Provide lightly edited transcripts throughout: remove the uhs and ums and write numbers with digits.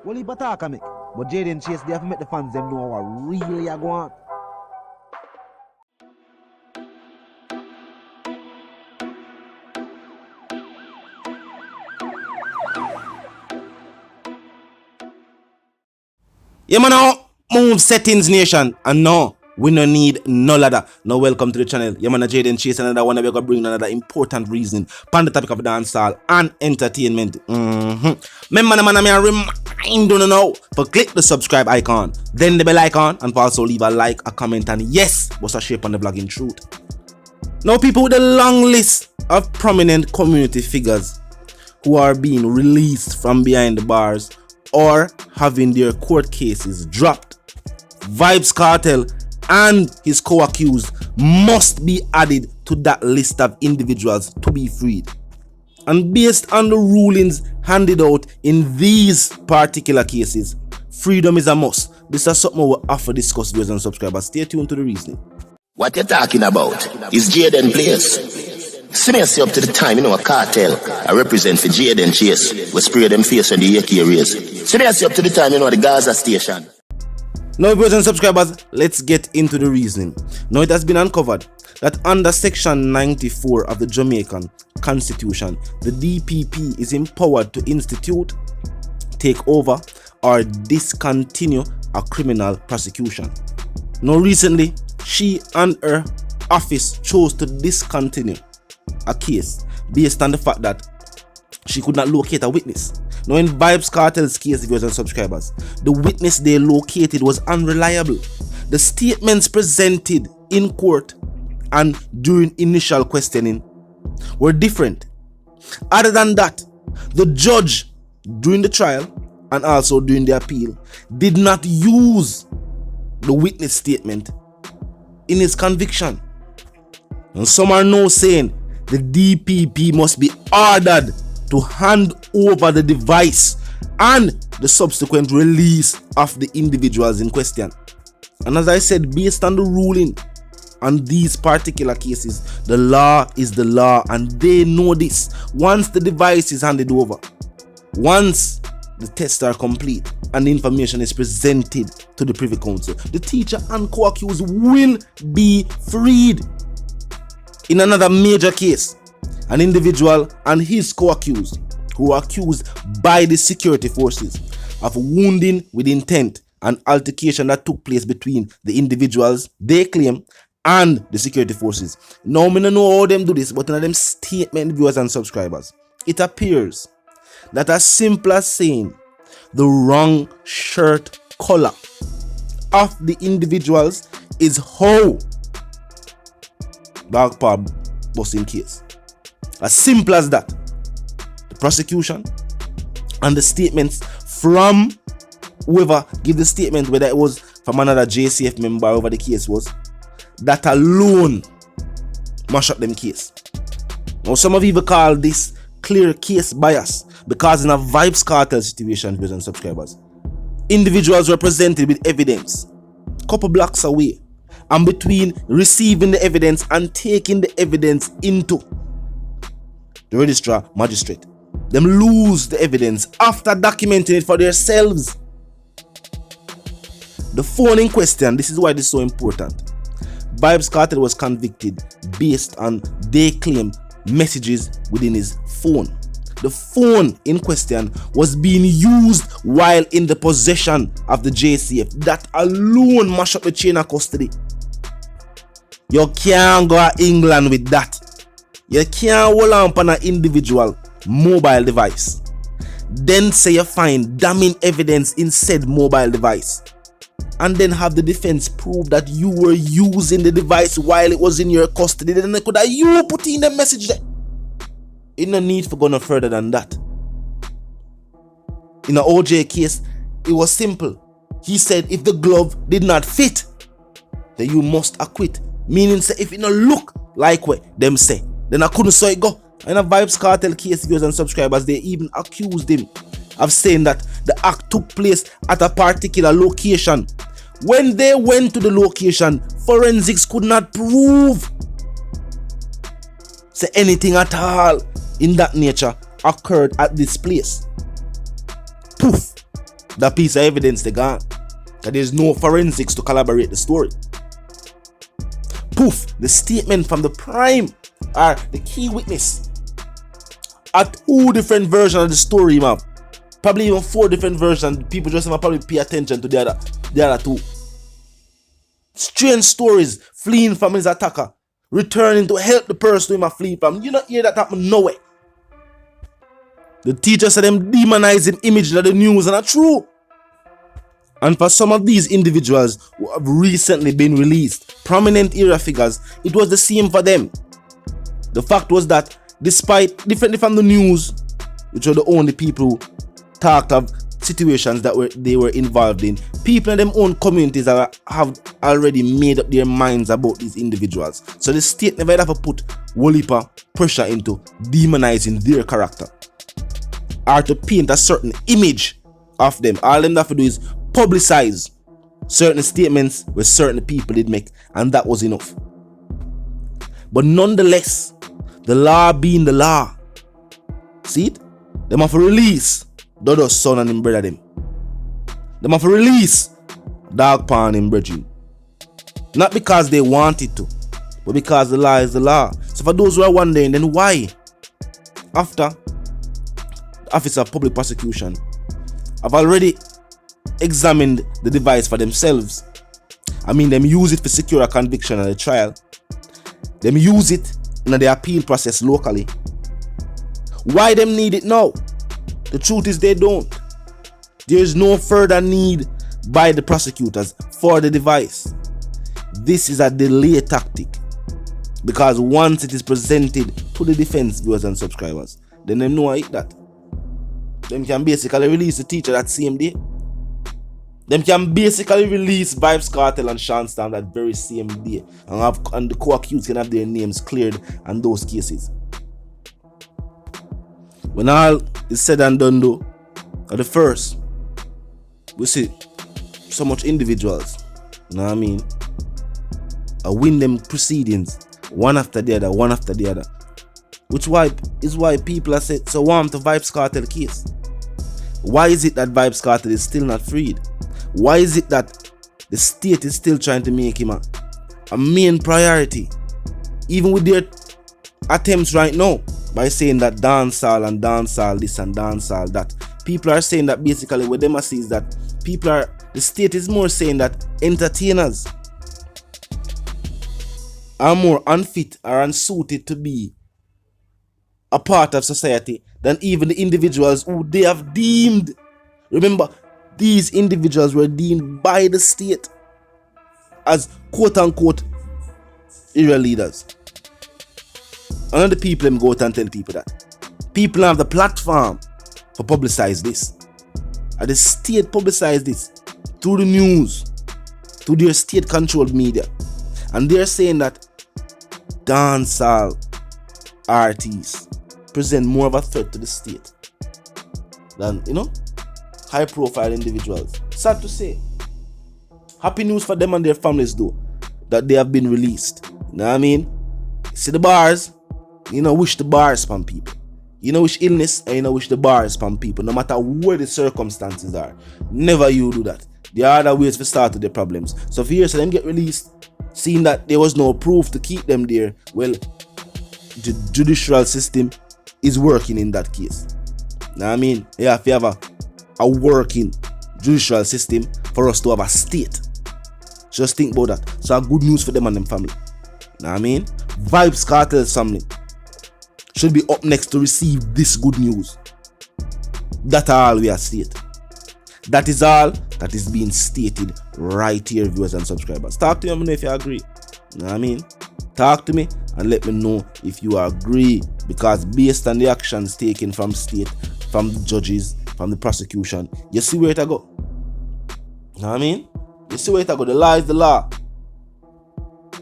Well, he attack me. But Jayden Chase, they have to make the fans them know what really are going on. Yeah, man, now move settings nation, and no, we no need no ladder. Now welcome to the channel. Yeah, man, Jayden Chase, another one. We're gonna bring another important reason on the topic of dancehall and entertainment. Remember, man, I remind you now for click the subscribe icon, then the bell icon, and for also leave a like, a comment, and yes, what's a shape on the vlogging truth. Now, people with a long list of prominent community figures who are being released from behind the bars or having their court cases dropped, Vybz Kartel and his co-accused must be added to that list of individuals to be freed. And based on the rulings handed out in these particular cases, freedom is a must. This is something we'll offer discuss, viewers and subscribers. Stay tuned to the reasoning. What you're talking about is Jayden place. See me up to the time, a cartel. I represent for Jayden Chase. We spray them face when the AK raise. See me up to the time, the Gaza station. Now, viewers and subscribers, let's get into the reasoning. Now, it has been uncovered that under Section 94 of the Jamaican Constitution, the DPP is empowered to institute, take over, or discontinue a criminal prosecution. Now, recently, she and her office chose to discontinue a case based on the fact that she could not locate a witness. Now, in Vybz Kartel's case, viewers and subscribers, the witness they located was unreliable. The statements presented in court and during initial questioning were different. Other than that, the judge during the trial and also during the appeal did not use the witness statement in his conviction. And some are now saying the DPP must be ordered to hand over the device and the subsequent release of the individuals in question. And as I said, based on the ruling on these particular cases, the law is the law, and they know this. Once the device is handed over, once the tests are complete and the information is presented to the Privy Council, the teacher and co-accused will be freed. In another major case, an individual and his co-accused who were accused by the security forces of wounding with intent, an altercation that took place between the individuals they claim and the security forces. Now, I don't know how them do this, but in them statement, viewers and subscribers, it appears that as simple as saying the wrong shirt color of the individuals is how dog pub busting case. As simple as that. The prosecution and the statements from whoever give the statement, whether it was from another JCF member, whoever the case was, that alone mash up them case. Now, some of you even call this clear case bias because in a Vybz Kartel situation, viewers and subscribers, individuals were presented with evidence couple blocks away, and between receiving the evidence and taking the evidence into the registrar magistrate, them lose the evidence after documenting it for themselves. The phone in question, this is why this is so important. Vybz Kartel was convicted based on, they claim, messages within his phone. The phone in question was being used while in the possession of the JCF. That alone mash up the chain of custody. You can't go to England with that. You can't hold on an individual mobile device, then say you find damning evidence in said mobile device, and then have the defense prove that you were using the device while it was in your custody. Then they could have you put in the message there. Ain't no need for going no further than that. In the OJ case, it was simple. He said if the glove did not fit, then you must acquit. Meaning say if it no look like what them say, then I couldn't saw it go. In a Vybz Kartel case, viewers and subscribers, they even accused him of saying that the act took place at a particular location. When they went to the location, forensics could not prove say anything at all in that nature occurred at this place. Poof. That piece of evidence they gone. Because there's no forensics to collaborate the story. Poof, the statement from the prime are the key witness at 2 different versions of the story, man. Probably even 4 different versions. People just have probably pay attention to the other 2. Strange stories, fleeing from his attacker, returning to help the person who flee from. You don't hear that happen nowhere. The teacher said them demonizing images of the news and that's true. And for some of these individuals who have recently been released, prominent era figures, it was the same for them. The fact was that despite differently from the news, which were the only people who talked of situations that they were involved in, people in them own communities have already made up their minds about these individuals. So the state never have to put whole heap of pressure into demonizing their character or to paint a certain image of them. All them have to do is publicize certain statements where certain people did make, and that was enough. But nonetheless, the law being the law, see it? Them have to release Dodo's son and him brother them. Them have to release Dog Pan and brethren. Not because they wanted to, but because the law is the law. So for those who are wondering, then why, after the Office of Public Prosecution have already examined the device for themselves, I mean them use it to secure a conviction at a trial, them use it in the appeal process locally, why them need it now? The truth is they don't. There is no further need by the prosecutors for the device. This is a delay tactic, because once it is presented to the defense, viewers and subscribers, then they know that. Them can basically release the teacher that same day. Them can basically release Vybz Kartel and Sean Stam that very same day, and the co-accused can have their names cleared on those cases. When all is said and done though, at the first, we see so much individuals, you know what I mean, win them proceedings, one after the other. Which is why people are said so warm to Vybz Kartel case. Why is it that Vybz Kartel is still not freed? Why is it that the state is still trying to make him a main priority? Even with their attempts right now, by saying that dancehall and dancehall this and dancehall that. People are saying that basically what them see is that the state is more saying that entertainers are more unfit or unsuited to be a part of society than even the individuals who they have deemed. Remember, these individuals were deemed by the state as quote-unquote area leaders. Another people them go out and tell people that. People have the platform for publicize this. And the state publicize this through the news, through their state-controlled media. And they're saying that dancehall artists present more of a threat to the state than, high-profile individuals. Sad to say. Happy news for them and their families though, that they have been released. You know what I mean? See the bars, wish the bars from people. Wish illness and wish the bars from people, no matter what the circumstances are. Never you do that. There are other ways to start with the problems. So if you hear them get released, seeing that there was no proof to keep them there, well, the judicial system is working in that case. Know what I mean? Yeah, if you have a working judicial system for us to have a state, just think about that. So good news for them and them family. Know what I mean? Vybz Kartel's family should be up next to receive this good news. That's all we are state. That is all that is being stated right here, viewers and subscribers. Talk to me if you agree. You know what I mean? Talk to me and let me know if you agree, because based on the actions taken from state, from the judges, from the prosecution, you see where it go. You know what I mean? You see where it go. The law is the law.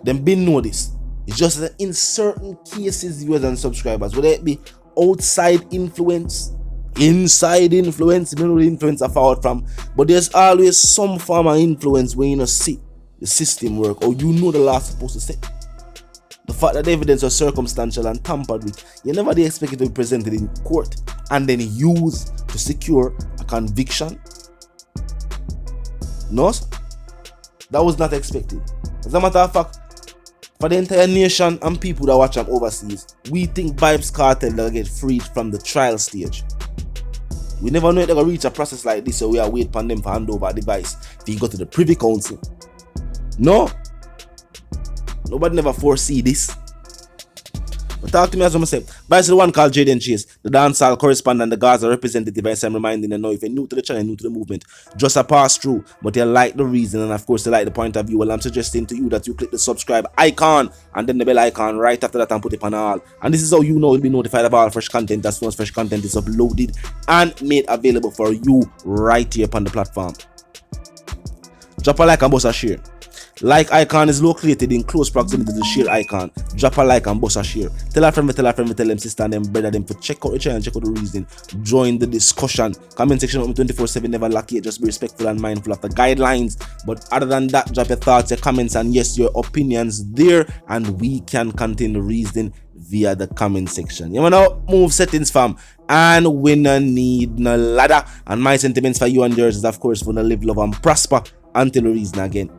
Them been know this. It's just that in certain cases, viewers and subscribers, whether it be outside influence, inside influence, you know the influence are forward from, but there's always some form of influence when you see the system work, or the law is supposed to say. The fact that the evidence was circumstantial and tampered with, you never expect it to be presented in court and then used to secure a conviction No, sir. That was not expected. As a matter of fact, for the entire nation and people that watch them overseas, we think Vybz Kartel will get freed from the trial stage. We never know if they're going to reach a process like this, so we are waiting for them to hand over a device if you go to the Privy Council. No. Nobody never foresee this. But talk to me as I say. Vybz the one called Jayden Chase, the dancehall correspondent, the Gaza representative. I'm reminding you now, if you're new to the channel, new to the movement, just a pass through, but you like the reason and of course you like the point of view. Well, I'm suggesting to you that you click the subscribe icon and then the bell icon right after that and put it on all. And this is how you know you'll be notified of all fresh content as soon as fresh content is uploaded and made available for you right here upon the platform. Drop a like and bust a share. Like icon is located in close proximity to the share icon. Drop a like and bust a share. Tell a friend, tell them sister and them brother them for check out the channel, check out the reason. Join the discussion. Comment section open 24/7, never lack it. Just be respectful and mindful of the guidelines. But other than that, drop your thoughts, your comments, and yes, your opinions there, and we can continue reasoning via the comment section. You wanna move settings, fam, and we no need no ladder. And my sentiments for you and yours is of course wanna live, love, and prosper until we reason again.